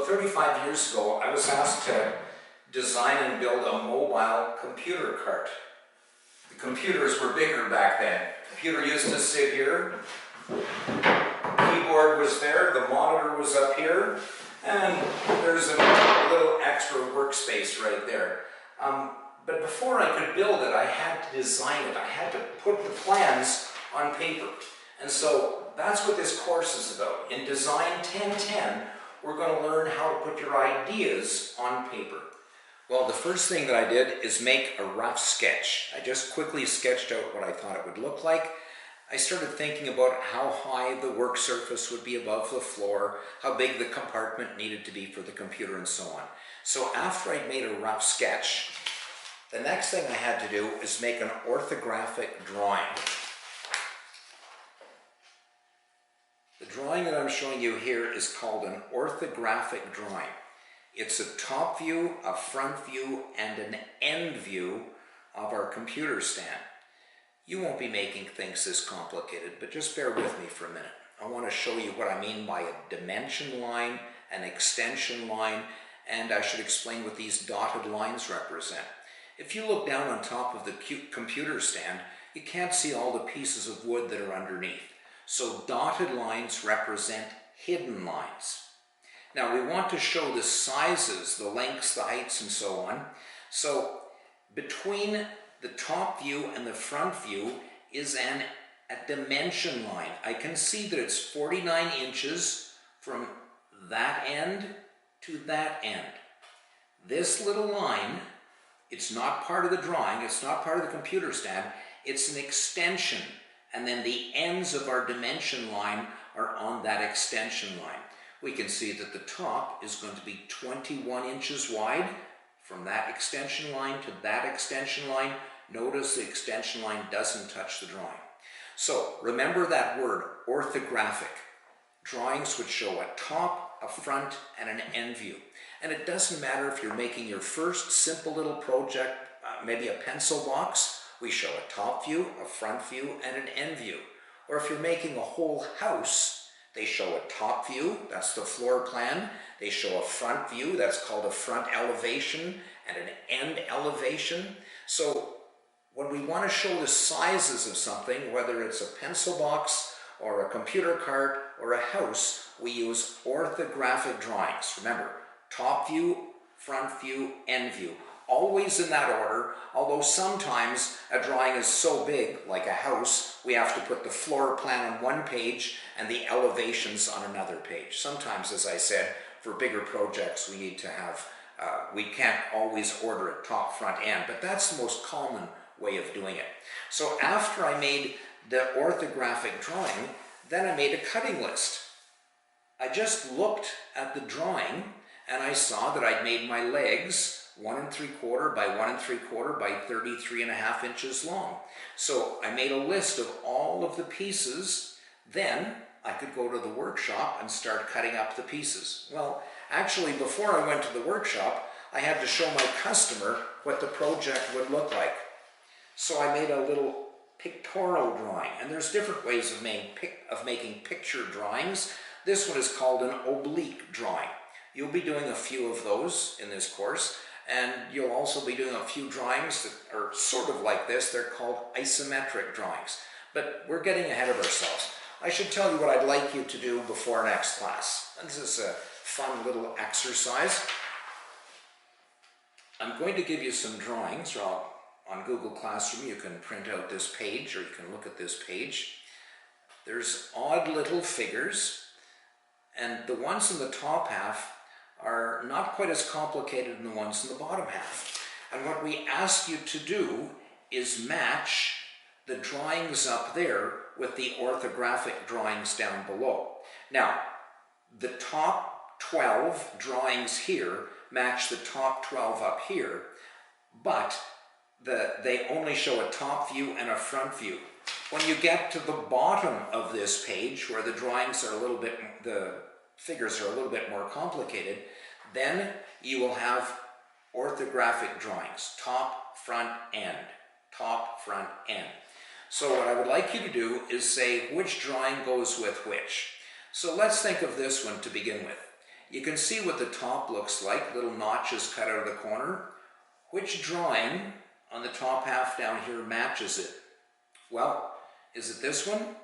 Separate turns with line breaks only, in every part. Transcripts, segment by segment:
35 years ago, I was asked to design and build a mobile computer cart. The computers were bigger back then. The computer used to sit here, the keyboard was there, the monitor was up here, and there's a little extra workspace right there. But before I could build it, I had to design it. I had to put the plans on paper. And so that's what this course is about. In Design 1010, we're going to learn how to put your ideas on paper. Well, the first thing that I did is make a rough sketch. I just quickly sketched out what I thought it would look like. I started thinking about how high the work surface would be above the floor, how big the compartment needed to be for the computer, and so on. So after I'd made a rough sketch, the next thing I had to do is make an orthographic drawing. The drawing that I'm showing you here is called an orthographic drawing. It's a top view, a front view, and an end view of our computer stand. You won't be making things this complicated, but just bear with me for a minute. I want to show you what I mean by a dimension line, an extension line, and I should explain what these dotted lines represent. If you look down on top of the computer stand, you can't see all the pieces of wood that are underneath. So dotted lines represent hidden lines. Now we want to show the sizes, the lengths, the heights, and so on. So between the top view and the front view is a dimension line. I can see that it's 49 inches from that end to that end. This little line, it's not part of the drawing, it's not part of the computer stand, it's an extension. And then the ends of our dimension line are on that extension line. We can see that the top is going to be 21 inches wide from that extension line to that extension line. Notice the extension line doesn't touch the drawing. So remember that word, orthographic. Drawings would show a top, a front, and an end view. And it doesn't matter if you're making your first simple little project, maybe a pencil box. We show a top view, a front view, and an end view. Or if you're making a whole house, they show a top view, that's the floor plan. They show a front view, that's called a front elevation, and an end elevation. So when we want to show the sizes of something, whether it's a pencil box or a computer cart or a house, we use orthographic drawings. Remember, top view, front view, end view. Always in that order, although sometimes a drawing is so big, like a house, we have to put the floor plan on one page and the elevations on another page. Sometimes, as I said, for bigger projects, we need to have, we can't always order it top, front, end, but that's the most common way of doing it. So after I made the orthographic drawing, then I made a cutting list. I just looked at the drawing and I saw that I'd made my legs 1 3/4 by 1 3/4 by 33.5 inches long. So I made a list of all of the pieces. Then I could go to the workshop and start cutting up the pieces. Well, actually, before I went to the workshop, I had to show my customer what the project would look like. So I made a little pictorial drawing, and there's different ways of making picture drawings. This one is called an oblique drawing. You'll be doing a few of those in this course. And you'll also be doing a few drawings that are sort of like this. They're called isometric drawings. But we're getting ahead of ourselves. I should tell you what I'd like you to do before next class. This is a fun little exercise. I'm going to give you some drawings. On Google Classroom, you can print out this page, or you can look at this page. There's odd little figures, and the ones in the top half are not quite as complicated than the ones in the bottom half. And what we ask you to do is match the drawings up there with the orthographic drawings down below. Now, the top 12 drawings here match the top 12 up here, but they only show a top view and a front view. When you get to the bottom of this page, where the drawings are the figures are a little bit more complicated, then you will have orthographic drawings, top, front, end, top, front, end. So what I would like you to do is say which drawing goes with which. So let's think of this one to begin with. You can see what the top looks like, little notches cut out of the corner. Which drawing on the top half down here matches it? Well, is it this one?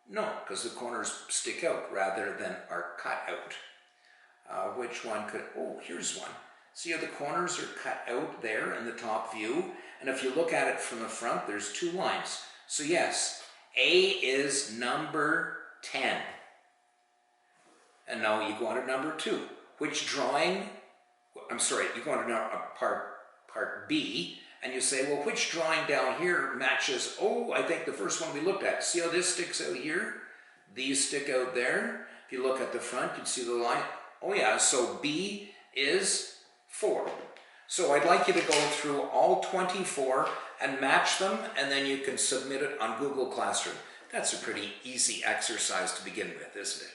No, because the corners stick out rather than are cut out. Which one could, oh, here's one. See how the corners are cut out there in the top view? And if you look at it from the front, there's two lines. So yes, A is number 10. And now you go on to number 2. Which drawing, I'm sorry, you go on to part B, and you say, well, which drawing down here matches, oh, I think the first one we looked at. See how this sticks out here? These stick out there. If you look at the front, you'd see the line. Oh yeah, so B is 4. So I'd like you to go through all 24 and match them, and then you can submit it on Google Classroom. That's a pretty easy exercise to begin with, isn't it?